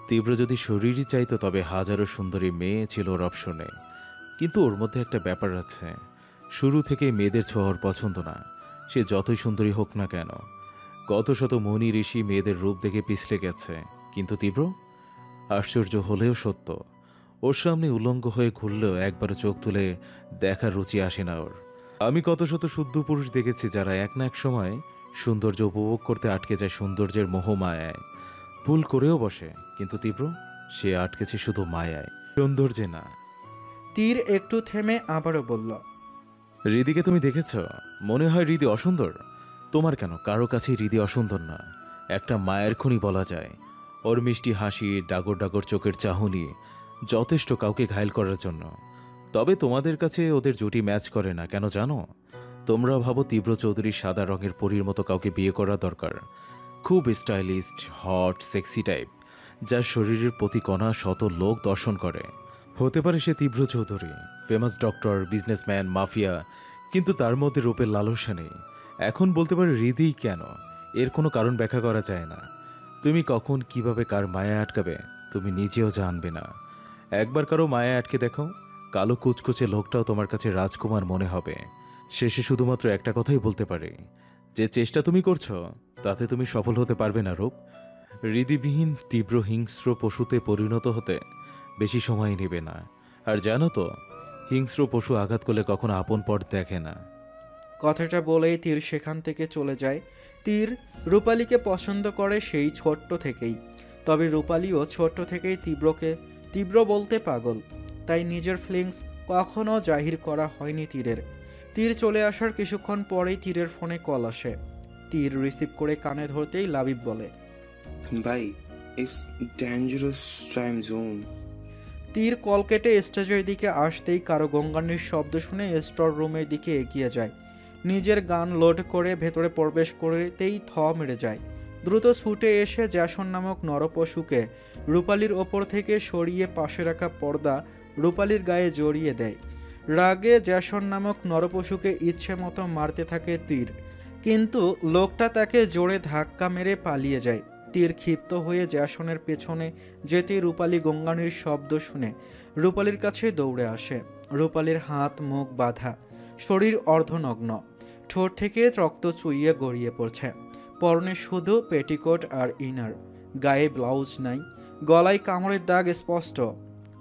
তীব্র যদি শরীরই চাইতো তবে হাজারো সুন্দরী মেয়ে ছিল ওর অপশনে। কিন্তু ওর মধ্যে একটা ব্যাপার আছে, শুরু থেকেই মেয়েদের ছোঁয়া ওর পছন্দ না, সে যতই সুন্দরী হোক না কেন। কত শত মনি ঋষি মেয়েদের রূপ দেখে পিছলে গেছে, কিন্তু তীব্র? আশ্চর্য হলেও সত্য, ওর সামনে উলঙ্গ হয়ে ঘুরলেও একবারও চোখ তুলে দেখার রুচি আসে না ওর। আমি কত শত শুদ্ধ পুরুষ দেখেছি যারা এক না এক সময় সৌন্দর্য উপভোগ করতে আটকে যায় সৌন্দর্যের মোহমায়ায়, ভুল করেও বসে। কিন্তু তীব্র, সে আটকেছে শুধু মায়ায়, সৌন্দর্যে না। তীর একটু থেমে আবারও বলল, হৃদিকে তুমি দেখেছ? মনে হয় হৃদি অসুন্দর? তোমার কেন, কারো কাছেই হৃদি অসুন্দর না, একটা মায়ের খনি বলা যায়। ওর মিষ্টি হাসি, ডাগর ডাগর চোখের চাহনি যথেষ্ট কাউকে ঘায়েল করার জন্য। তবে তোমাদের কাছে ওদের জুটি ম্যাচ করে না কেন জানো? তোমরা ভাবো তীব্র চৌধুরীর সাদা রঙের পরীর মতো কাউকে বিয়ে করা দরকার, খুব স্টাইলিস্ট, হট, সেক্সি টাইপ, যার শরীরের প্রতি কণা শত লোক দর্শন করে। হতে পারে সে তীব্র Chowdhury, famous doctor, businessman, mafia, কিন্তু তার মধ্যে রূপের লালসা নেই। এখন বলতে পারে হৃদি কেন, এর কোনো কারণ ব্যাখ্যা করা যায় না। তুমি কখন কিভাবে কার মায়া আটকাবে তুমি নিজেও জানবে না। একবার কারো মায়া আটকে দেখো, কালো কুচকুচে লোকটাও তোমার কাছে রাজকুমার মনে হবে। শেষে শুধুমাত্র একটা কথাই বলতে পারে, যে চেষ্টা তুমি করছো তাতে তুমি সফল হতে পারবে না রূপ। হৃদিবিহীন তীব্র হিংস্র পশুতে পরিণত হতে বেশি সময় নেবে না। আর জানো তো, হিংস্র পশু আঘাত করলে কখনো আপন পথ দেখে না। কথাটা বলেই তীর সেখান থেকে চলে যায়। তীর রূপালীকে পছন্দ করে সেই ছোট্ট থেকেই, তবে রূপালীও ছোট্ট থেকেই তীব্র বলতে পাগল, তাই নিজের ফিলিংস কখনো জাহির করা হয়নি তীরের। তীর চলে আসার কিছুক্ষণ পরেই তীরের ফোনে কল আসে। তীর রিসিভ করে কানে ধরতেই লাবিব বলে, ভাই, ইটস ডেঞ্জারাস টাইম জোন। তীর কল কেটে স্টেজের দিকে আসতেই কারো গঙ্গানির শব্দ শুনে স্টোর রুমের দিকে এগিয়ে যায়। নিজের গান লোড করে ভেতরে প্রবেশ করতেই থ মেরে যায়। দ্রুত ছুটে এসে জ্যাসন নামক নরপশুকে রূপালীর ওপর থেকে সরিয়ে পাশে রাখা পর্দা রূপালীর গায়ে জড়িয়ে দেয়। রাগে জ্যাসন নামক নরপশুকে ইচ্ছে মতো মারতে থাকে তীর, কিন্তু লোকটা তাকে জোরে ধাক্কা মেরে পালিয়ে যায়। তীর ক্ষিপ্ত হয়ে জ্যাসনের পেছনে যেতেই রূপালী গঙ্গানির শব্দ শুনে রূপালীর কাছে দৌড়ে আসে। রূপালীর হাত মুখ বাঁধা, শরীর অর্ধনগ্ন, ঠোঁট থেকে রক্ত চুইয়ে গড়িয়ে পড়ছে। পরনে শুধু পেটিকোট আর ইনার, গায়ে ব্লাউজ নাই, গলায় কামড়ের দাগ স্পষ্ট।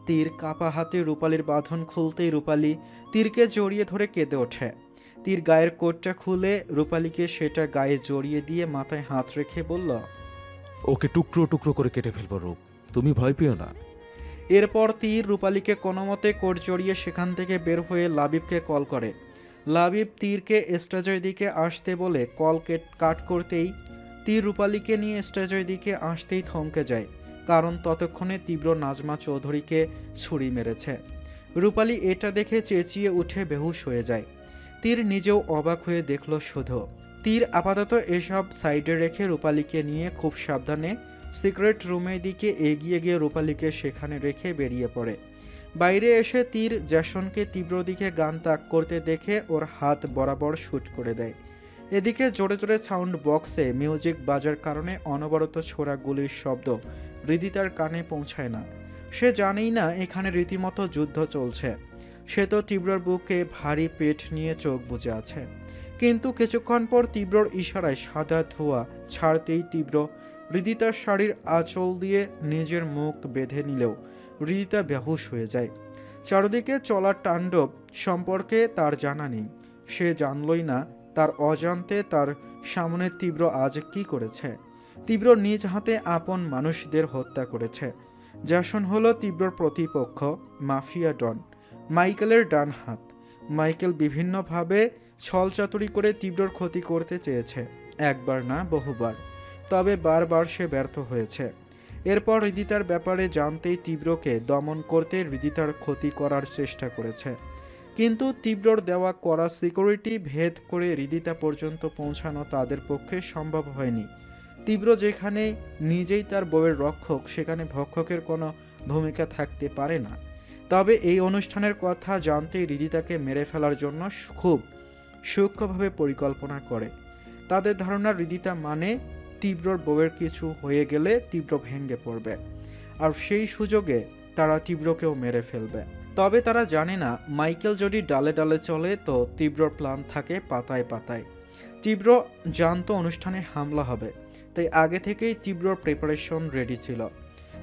তীর কাপা হাতে রূপালীর বাঁধন খুলতেই রূপালী তীরকে জড়িয়ে ধরে কেঁদে ওঠে। তীর গায়ের কোটটা খুলে রূপালীকে সেটা গায়ে জড়িয়ে দিয়ে মাথায় হাত রেখে বলল, ওকে টুকরো টুকরো করে কেটে ফেলবো রূপ, তুমি ভয় পেও না। এরপর তীর রূপালীকে কোনোমতে কোট জড়িয়ে সেখান থেকে বের হয়ে লাবিবকে কল করে। লাবিব তীরকে স্টেজের দিকে আসতে বলে কল কাট করতেই তীর রূপালীকে নিয়ে স্টেজের দিকে আসতেই থমকে যায়, কারণ ততক্ষণে তীব্র নাজমা চৌধুরীকে ছুরি মেরেছে। রূপালী এটা দেখে চেঁচিয়ে উঠে বেহুশ হয়ে যায়। তীর নিজেও অবাক হয়ে দেখল শুধু। তীর আপাতত এসব সাইডে রেখে রূপালীকে নিয়ে খুব সাবধানে সিক্রেট রুমের দিকে এগিয়ে গিয়ে রূপালীকে সেখানে রেখে বেরিয়ে পড়ে। বাইরে এসে তীর জ্যাসনকে তীব্র দিকে গান তাক করতে দেখে ওর হাত বরাবর শ্যুট করে দেয়। এদিকে জোরে জোরে সাউন্ড বক্সে মিউজিক বাজার কারণে অনবরত ছোড়া গুলির শব্দ হৃদিতার কানে পৌঁছায় না। সে জানেই না এখানে রীতিমতো যুদ্ধ চলছে। সে তো তীব্রর বুকে ভারী পেট নিয়ে চোখ বুজে আছে। কিন্তু কিছুক্ষণ পর তীব্রর ইশারায় সাদা ধোঁয়া ছাড়তেই তীব্র হৃদিতার শাড়ির আঁচল দিয়ে নিজের মুখ বেঁধে নিলেও হৃদিতা বেহুশ হয়ে যায়। চারদিকে চলার তাণ্ডব সম্পর্কে তার জানা নেই। সে জানলই না তার অজান্তে তার সামনে তীব্র আজ কি করেছে। তীব্র নিজ হাতে আপন মানুষদের হত্যা করেছে। জ্যাসন হলো তীব্রর প্রতিপক্ষ, মাফিয়া ডন, মাইকেলের ডান হাত। মাইকেল বিভিন্নভাবে ছলচাতুরি করে তীব্রর ক্ষতি করতে চেয়েছে, একবার না বহুবার, তবে বারবার সে ব্যর্থ হয়েছে। এরপর হৃদিতার ব্যাপারে জানতেই তীব্রকে দমন করতে হৃদিতার ক্ষতি করার চেষ্টা করেছে। কিন্তু তীব্রর দেওয়া কড়া সিকিউরিটি ভেদ করে হৃদিতা পর্যন্ত পৌঁছানো তাদের পক্ষে সম্ভব হয়নি। তীব্র যেখানে নিজেই তার বউয়ের রক্ষক, সেখানে ভক্ষকের কোনো ভূমিকা থাকতে পারে না। তবে এই অনুষ্ঠানের কথা জানতেই হৃদিতাকে মেরে ফেলার জন্য খুব সূক্ষ্মভাবে পরিকল্পনা করে। তাদের ধারণা হৃদিতা মানে তীব্রর বউয়ের কিছু হয়ে গেলে তীব্র ভেঙে পড়বে, আর সেই সুযোগে তারা তীব্রকেও মেরে ফেলবে। তবে তারা জানে না মাইকেল যদি ডালে ডালে চলে তো তীব্রর প্ল্যান থাকে পাতায় পাতায়। তীব্র জানতো অনুষ্ঠানে হামলা হবে, তাই আগে থেকেই তীব্রর প্রিপারেশন রেডি ছিল।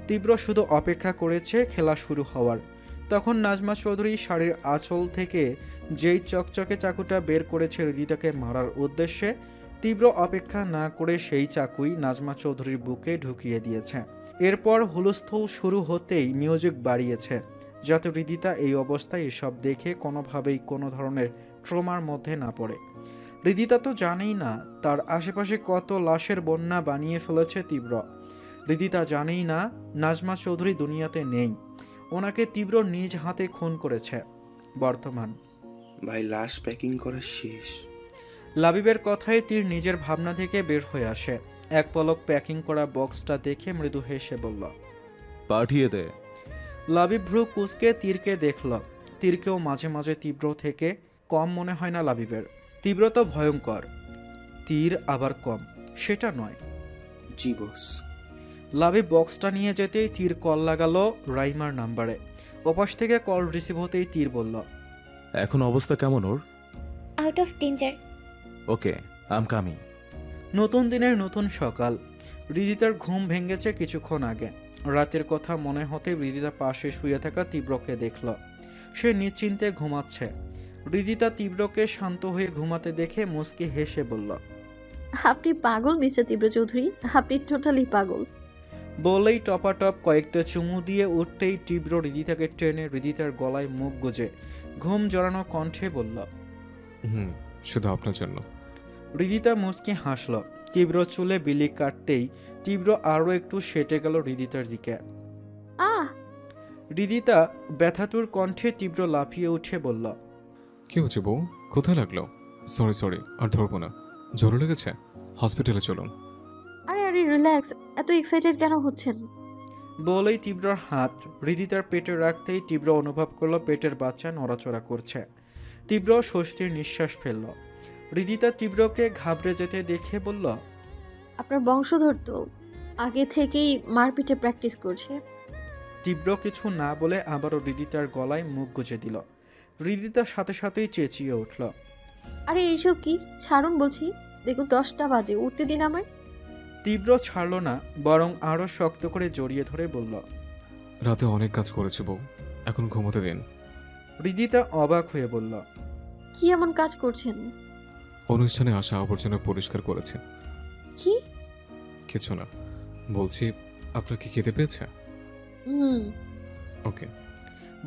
তীব্র শুধু অপেক্ষা করেছে খেলা শুরু হওয়ার। তখন নাজমা চৌধুরী শাড়ির আঁচল থেকে যেই চকচকে চাকুটা বের করেছে হৃদিতাকে মারার উদ্দেশ্যে, তীব্র অপেক্ষা না করে সেই চাকুই নাজমা চৌধুরীর বুকে ঢুকিয়ে দিয়েছে। এরপর হুলস্থুল শুরু হতেই মিউজিক বাড়িয়েছে, যাতে হৃদিতা এই অবস্থায় এসব দেখে কোনোভাবেই কোনো ধরনের ট্রমার মধ্যে না পড়ে। হৃদিতা তো জানেই না তার আশেপাশে কত লাশের বন্যা বানিয়ে ফেলেছে তীব্র। হৃদিতা জানেই না নাজমা চৌধুরী দুনিয়াতে নেই, ওনাকে তীব্র নিজ হাতে খুন করেছে। বর্তমান ভাই লাশ প্যাকিং করা শেষ। লাবিবের কথায় তীর নিজের ভাবনা থেকে বের হয়ে আসে। এক পলক প্যাকিং করা বক্সটা দেখে মৃদু হেসে বলল, পাঠিয়ে দে। লাবিব ভ্রু কুচকে তীরকে দেখল। তীরকেও মাঝে মাঝে তীব্র থেকে কম মনে হয় না লাবিবের। তীব্র তো ভয়ঙ্কর, তীর আবার কম সেটা নয়। জি বস। লাবিব বক্সটা নিয়ে যেতেই তীর কল লাগালো রাইমার নাম্বারে। ওপাশ থেকে কল রিসিভ হতেই তীর বলল, এখন অবস্থা কেমন ওর? Out of danger. Okay, I am coming. নতুন দিনের নতুন সকাল। হৃদিতার ঘুম ভেঙেছে কিছুক্ষণ আগে। রাতের কথা মনে হতে হৃদিতা পাশে শুয়ে থাকা তীব্রকে দেখল। সে নিশ্চিন্তে ঘুমাচ্ছে। হৃদিতা তীব্রকে শান্ত হয়ে ঘুমাতে দেখে মুচকি হেসে বলল, আপনি পাগল মিস্টার তীব্র চৌধুরী, আপনি টোটালি পাগল। বলেই টপাটপ কয়েকটা চুমু দিয়ে উঠতেই তীব্র হৃদিতাকে টেনে হৃদিতার গলায় মুখ গুজে ঘুম জড়ানো কণ্ঠে বলল, শুধু আপনার জন্য। হৃদিতা মুচকি হাসল। তীব্র চুলে বিলি কাটতেই তীব্র আরও একটু সেটে গেল হৃদিতার দিকে। আহ! হৃদিতা ব্যথাতুর কণ্ঠে তীব্র লাফিয়ে উঠে বলল, কি হচ্ছে বউ? কোথায় লাগলো? সরি, আর ধরবো না। জ্বর লেগেছে? হসপিটালে চলুন। আরে আরে রিল্যাক্স, এত এক্সাইটেড কেন হচ্ছেন? বলেই তীব্রর হাত হৃদিতার পেটে রাখতেই তীব্র অনুভব করলো পেটের বাচ্চা নড়াচড়া করছে। তীব্র স্বস্তির নিঃশ্বাস ফেলল। হৃদিতা তীব্রকে ঘাবড়ে যেতে দেখে বলল, আপনার বংশধর তো আগে থেকেই মারপিটে প্র্যাকটিস করছে। তীব্র কিছু না বলে আবারও হৃদিতার গলায় মুখ গুজে দিল। হৃদিতার সাথে সাথেই চেঁচিয়ে উঠল, আরে এইসব কি? ছাড়ুন বলছি, দেখুন 10টা বাজে, উঠতে দিন আমায়। তীব্র ছাড়ল না, বরং আরও শক্ত করে জড়িয়ে ধরে বলল, রাতে অনেক কাজ করেছে বউ, এখন ঘুমোতে দিন। হৃদিতা অবাক হয়ে বলল, কি এমন কাজ করছেন? অনুষ্ঠানে আসা আবর্জনা পরিষ্কার করেছে। কি? কিছু না, বলছি আপনার কি খেতে পেয়েছে? ওকে।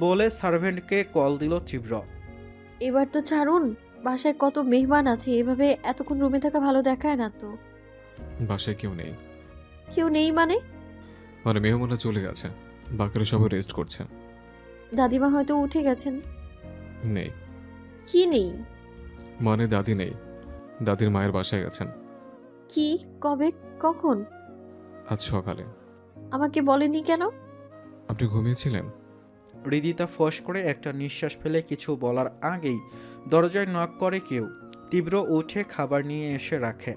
বলে সার্ভেন্টকে কল দিল তীব্র। এবার তো ছাড়ুন, বাসায় কত মেহমান আছে, এভাবে এতক্ষণ রুমে থাকা ভালো দেখায় না তো। বাসায় কেউ নেই। কেউ নেই মানে? মেহমানরা চলে গেছে, বাকিরা সবাই রেস্ট করছে। দাদিমা হয়তো উঠে গেছেন। নেই। কি নেই? দাদি নেই, দাদির মায়ের বাসায় গেছেন। কি? কবে? কখন? আজ সকালে। আমাকে বলেনি কেন? আপনি ঘুমিয়েছিলেন। হৃদিতা ফস করে একটা নিঃশ্বাস ফেলে কিছু বলার আগেই দরজায় নক করে কেউ। তীব্র উঠে খাবার নিয়ে এসে রাখে।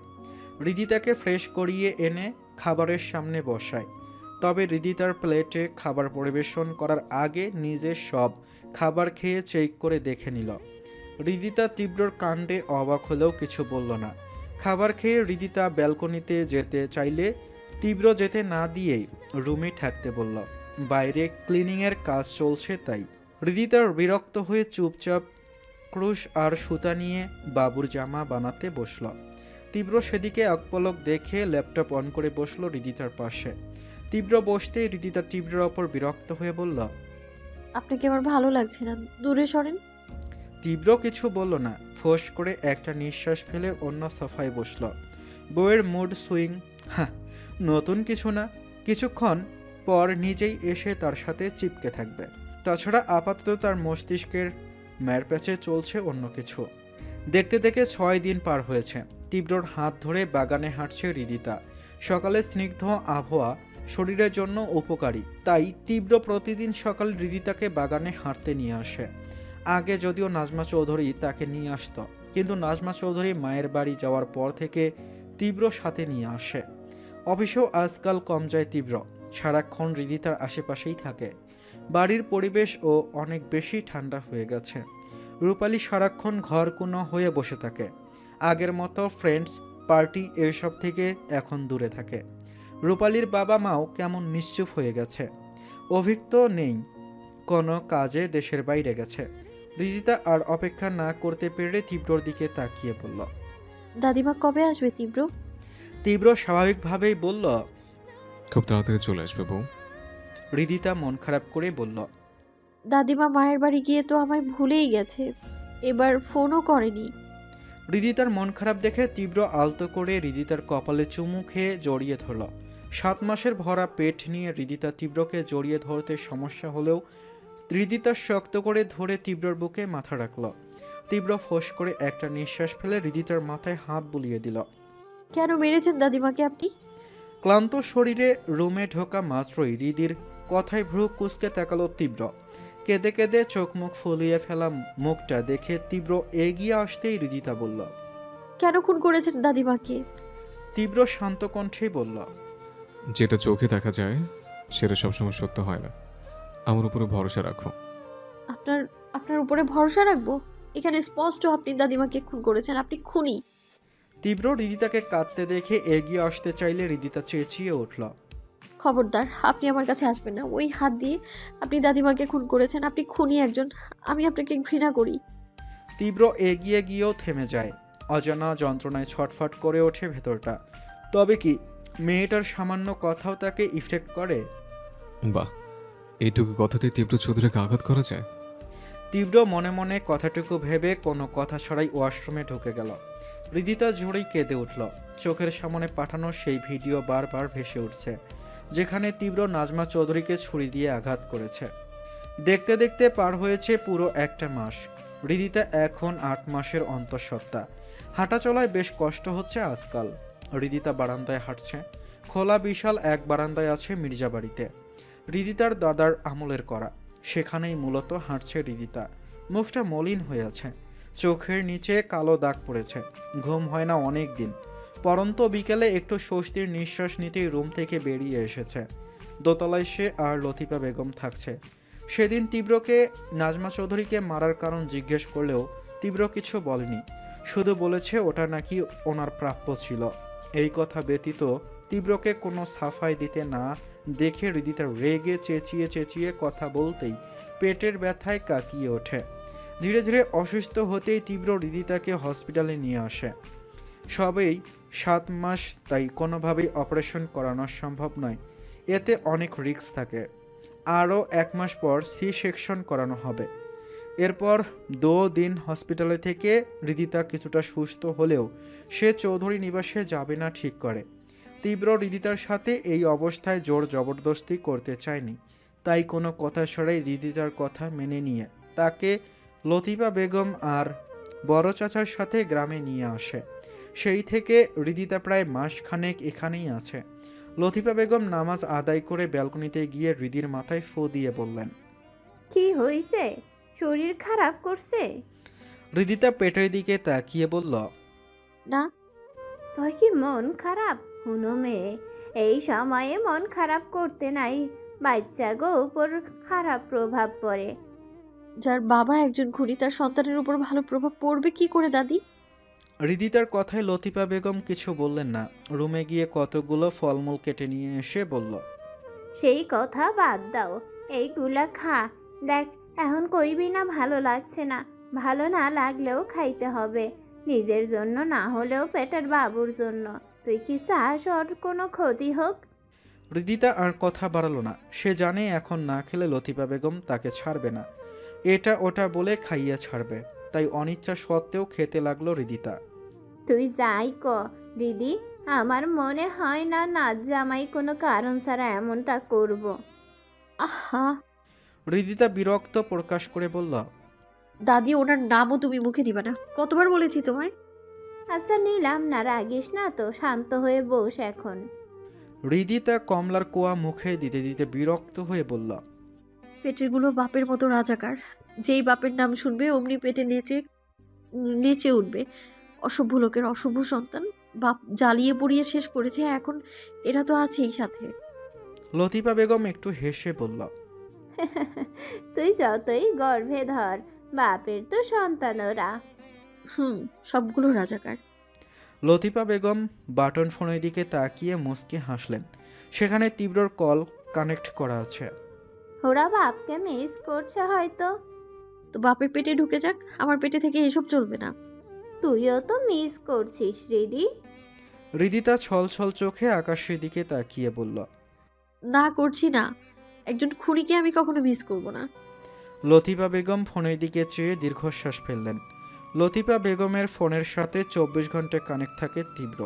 হৃদিতাকে ফ্রেশ করিয়ে এনে খাবারের সামনে বসায়। তবে হৃদিতার প্লেটে খাবার পরিবেশন করার আগে নিজে সব খাবার খেয়ে চেক করে দেখে নিল। হৃদিতা তীব্রর কাণ্ডে অবাক হলেও কিছু বলল না। খাবার খেয়ে হৃদিতা ব্যালকনিতে যেতে চাইলে তীব্র যেতে না দিয়েই রুমে থাকতে বলল। বাইরে ক্লিনিংয়ের কাজ চলছে তাই। হৃদিতার বিরক্ত হয়ে চুপচাপ ক্রুশ আর সুতা নিয়ে বাবুর জামা বানাতে বসল। তীব্র সেদিকে এক পলক দেখে ল্যাপটপ অন করে বসল হৃদিতার পাশে। তীব্র বসতে হৃদিতা তীব্রের ওপর বিরক্ত হয়ে বলল, আপনাকে আমার ভালো লাগছে না, দূরে সরেন। তীব্র কিছু বলল না, ফোঁস করে একটা নিঃশ্বাস ফেলে অন্য সোফায় বসল। বউয়ের মুড সুইং, নতুন কিছু না, কিছুক্ষণ পর নিজেই এসে তার সাথে চিপকে থাকবে। তাছাড়া আপাতত তার মস্তিষ্কের মায়ের প্যাচে চলছে অন্য কিছু। দেখতে দেখতে 6 দিন পার হয়েছে। তীব্রর হাত ধরে বাগানে হাঁটছে হৃদিতা। সকালে স্নিগ্ধ আবহাওয়া শরীরের জন্য উপকারী, তাই তীব্র প্রতিদিন সকালে হৃদিতাকে বাগানে হাঁটতে নিয়ে আসে। আগে যদিও নাজমা চৌধুরী তাকে নিয়ে আসতো, কিন্তু নাজমা চৌধুরী মায়ের বাড়ি যাওয়ার পর থেকে তীব্র সাথে নিয়ে আসে। অফিসেও আজকাল কম যায় তীব্র, সারাক্ষণ হৃদিতার আশেপাশেই থাকে। বাড়ির পরিবেশও অনেক বেশি ঠান্ডা হয়ে গেছে। রূপালী সারাক্ষণ ঘরকুনো হয়ে বসে থাকে। আগের মতো ফ্রেন্ডস পার্টি এসব থেকে এখন দূরে থাকে। রূপালীর বাবা মাও কেমন নিশ্চুপ হয়ে গেছে। অভিজ্ঞ নেই, কোনো কাজে দেশের বাইরে গেছে। হৃদিতা আর অপেক্ষা না করতে পেরে তীব্রর দিকে তাকিয়ে বলল, দাদিমা কবে আসবে তীব্র? তীব্র স্বাভাবিকভাবেই বলল, খুব তাড়াতাড়ি চলে আসবে বউ। হৃদিতা মন খারাপ করে বলল, দাদিমা মায়ের বাড়ি গিয়ে তো আমায় ভুলেই গেছে, এবার ফোনও করেনি। হৃদিতার মন খারাপ দেখে তীব্র আলতো করে হৃদিতার কপালে চুমু খেয়ে জড়িয়ে ধরল। 7 মাসের ভরা পেট নিয়ে হৃদিতা তীব্রকে জড়িয়ে ধরতে সমস্যা হলেও হৃদিতা শক্ত করে ধরে তীব্রর বুকে মাথা রাখল। তীব্র ফোঁস করে একটা নিঃশ্বাস ফেলে হৃদিতার মাথায় হাত বুলিয়ে দিল। কেন মেরেছেন দাদিমাকে আপনি? ক্লান্ত শরীরে রুমে ঢোকা মাত্রই হৃদির কথায় ভ্রু কুঁচকে তাকালো তীব্র। কেঁদে কেঁদে চোখ মুখ ফুলিয়ে ফেলা মুখটা দেখে তীব্র এগিয়ে আসতেই হৃদিতা বলল, কেন খুন করেছেন দাদিমাকে? তীব্র শান্ত কণ্ঠেই বলল, যেটা চোখে দেখা যায় সেটা সবসময় সত্য হয় না। আমার উপরে ভরসা রাখো। আপনার আপনার উপরে ভরসা রাখবো? এখানে স্পষ্ট আপনি দাদিমাকে খুন করেছেন, আপনি খুনি। তীব্র হৃদিতাকে কাঁদতে দেখে এগিয়ে আসতে চাইলে হৃদিতা চেঁচিয়ে উঠল, খবরদার, আপনি আমার কাছে আসবেন না। ওই হাত দিয়ে আপনি দাদিমাকে খুন করেছেন, আপনি খুনি একজন। আমি আপনাকে ঘৃণা করি। তীব্র এগিয়ে গিয়েও থেমে যায়। অজানা যন্ত্রণায় ছটফট করে ওঠে ভেতরটা। তবে কি মেয়েটার সামান্য কথাও তাকে ইফেক্ট করে? বাহ, এইটুকু কথাতে তীব্র চৌধুরীকে আঘাত করা যায়? তীব্র মনে মনে কথাটুকু ভেবে কোনো কথা ছাড়াই ওয়াশরুমে ঢুকে গেল। হৃদিতা জোরেই কেঁদে উঠল। চোখের সামনে পাঠানো সেই ভিডিও বারবার ভেসে উঠছে, যেখানে তীব্র নাজমা চৌধুরীকে ছুরি দিয়ে আঘাত করেছে। দেখতে দেখতে পার হয়েছে পুরো 1 মাস। হৃদিতা এখন 8 মাসের অন্তঃসত্ত্বা। হাঁটা চলায় বেশ কষ্ট হচ্ছে আজকাল। হৃদিতা বারান্দায় হাঁটছে। খোলা বিশাল এক বারান্দায় আছে মির্জা বাড়িতে, হৃদিতার দাদার আমলের করা। সেখানেই মূলত হাঁটছে হৃদিতা। মুখটা মলিন হয়ে আছে, চোখের নিচে কালো দাগ পড়েছে। ঘুম হয় না অনেক দিন। পরন্ত বিকেলে একটু স্বস্তির নিঃশ্বাস নিতেই রুম থেকে বেরিয়ে এসেছে। দোতলায় সে আর লতিফা বেগম থাকছে। সেদিন তীব্রকে নাজমা চৌধুরীকে মারার কারণ জিজ্ঞেস করলেও তীব্র কিছু বলেনি, শুধু বলেছে ওটা নাকি ওনার প্রাপ্য ছিল। এই কথা ব্যতীত তীব্রকে কোনো সাফাই দিতে না দেখে হৃদিতা রেগে চেঁচিয়ে চেঁচিয়ে কথা বলতেই পেটের ব্যথায় কাঁকিয়ে ওঠে। ধীরে ধীরে অসুস্থ হতেই তীব্র হৃদিতাকে হসপিটালে নিয়ে আসে। সবেই 7 মাস, তাই কোনোভাবেই অপারেশন করানো সম্ভব নয়, এতে অনেক রিস্ক থাকে। আরও 1 মাস পর সি সেকশন করানো হবে। এরপর 2 দিন হসপিটালে থেকে হৃদিতা কিছুটা সুস্থ হলেও সে চৌধুরী নিবাসে যাবে না ঠিক করে। তীব্র হৃদিতার সাথে এই অবস্থায় জোর জবরদস্তি করতে চায়নি, তাই কোনো কথা ছাড়াই হৃদিতার কথা মেনে নিয়ে তাকে লতিফা বেগম আর বড় চাচার সাথে গ্রামে নিয়ে আসে। সেই থেকে হৃদিতা প্রায় মাসখানেক এখানেই আছে। লতিফা বেগম নামাজ আদায় করে ব্যালকনিতে গিয়ে হৃদির মাথায় ফু দিয়ে বললেন, কি হয়েছে? শরীর খারাপ করছে? হৃদিতা পেটের দিকে তাকিয়ে বলল, না। তুই কি মন খারাপ? হুনো মেয়ে, এই সময়ে মন খারাপ করতে নাই, বাচ্চা গো উপর খারাপ প্রভাব পড়ে। যার বাবা একজন খুনি তার সন্তানের উপর ভালো প্রভাব পড়বে কি করে দাদি? হৃদিতার কথায় লতিফা বেগম কিছু বললেন না। রুমে গিয়ে কতগুলো ফলমূল কেটে নিয়ে এসে বলল, সেই কথা বাদ দাও, এইগুলা খা। দেখ এখন কইবি না ভালো লাগছে না, ভালো না লাগলেও খাইতে হবে, নিজের জন্য না হলেও পেটের বাবুর জন্য। তুই কি চাস ওর কোনো ক্ষতি হোক? হৃদিতা আর কথা বাড়ালো না। সে জানে এখন না খেলে লতিফা বেগম তাকে ছাড়বে না, এটা ওটা বলে খাইয়ে ছাড়বে। তাই অনিচ্ছা সত্ত্বেও খেতে লাগলো হৃদিতা। তুই যাই ক দিদি, আমার মনে হয় না নাচ জামাই কোনো কারণ ছাড়া এমনটা করব। আহা, হৃদিতা বিরক্ত প্রকাশ করে বলল, দাদি ওনার নামও তুমি মুখে নিবা না, কতবার বলেছি তোমায়। আচ্ছা নিলাম না, রাগিস না তো, শান্ত হয়ে বস এখন। হৃদিতা কমলার কোয়া মুখে দিতে দিতে বিরক্ত হয়ে বলল, পেটের গুলো বাপের মতো রাজাকার, যেই বাপের নাম শুনবে অমনি পেটে নেচে উঠবে। অসভ্য লোকের অসভ্য সন্তান, বাপ জ্বালিয়ে পুড়িয়ে শেষ করেছে, এখন এরা তো আছেই সাথে। লতিফা বেগম একটু হেসে বলল, তুই যতই গর্ভে ধর, বাপের তো সন্তান ওরা। সবগুলো রাজাকার। লতিফা বেগম বাটন ফোনের দিকে তাকিয়ে মুচকি হাসলেন। সেখানে তীব্রর কল কানেক্ট করা আছে। ওরা বাপকে মিস করছে হয়তো। তো বাপের পেটে ঢুকে যাক, আমার পেটে থেকে এসব চলবে না। তুইও তো মিস করছিস হৃদি। হৃদিতা ছল ছল চোখে আকাশের দিকে তাকিয়ে বলল, না করছি না, একজন খুনিকে আমি কখনো মিস করব না। লতিফা বেগম ফোনের দিকে চেয়ে দীর্ঘশ্বাস ফেললেন। লতিফা বেগমের ফোনের সাথে 24 ঘন্টা কানেক্ট থাকে তীব্র।